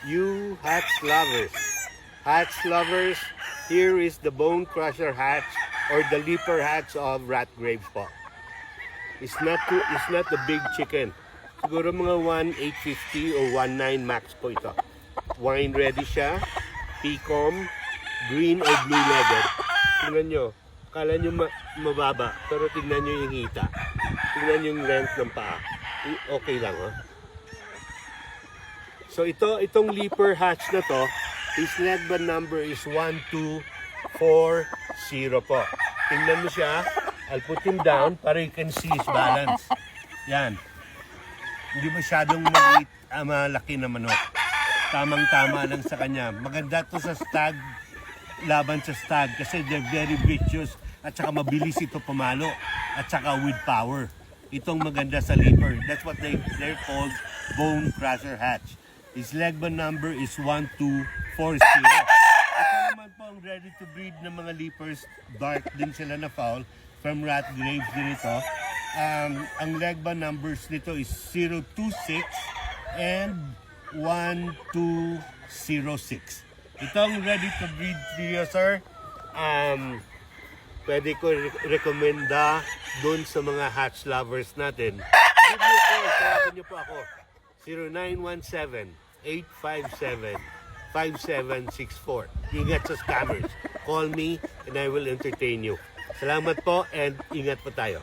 you hatch lovers. Hatch lovers, here is the bone crusher hatch or the leaper hatch of rat graves po. It's not the big chicken. Siguro mga 1,850 o 1,900 max po ito. Wine ready siya, Pecom, green or blue legged. Tingnan nyo, kala nyo mababa, pero tingnan nyo yung hita. Tingnan nyo yung length ng paa. Okay lang, ha? So itong leaper hatch na to, his leg band number is 1240 po. Tingnan mo siya. I'll put him down para you can see his balance. Yan. Hindi masyadong malaki na manok. Tamang-tama lang sa kanya. Maganda to sa stag, laban sa stag kasi they're very vicious at saka mabilis ito pumalo at saka with power. Itong maganda sa leaper. That's what they're called bone crusher hatch. His leg band number is 1240. Ito naman po ang ready to breed ng mga leapers. Dark din sila na fowl. From rat graves din ito. Ang leg band numbers nito is 026 and 1206. Ito ang ready to breed niyo, sir. Pwede ko rekomenda doon sa mga hatch lovers natin. Give me a call. Tawagan niyo po ako. 0917-857-5764. Ingat sa scammers. Call me and I will entertain you. Salamat po and ingat po tayo.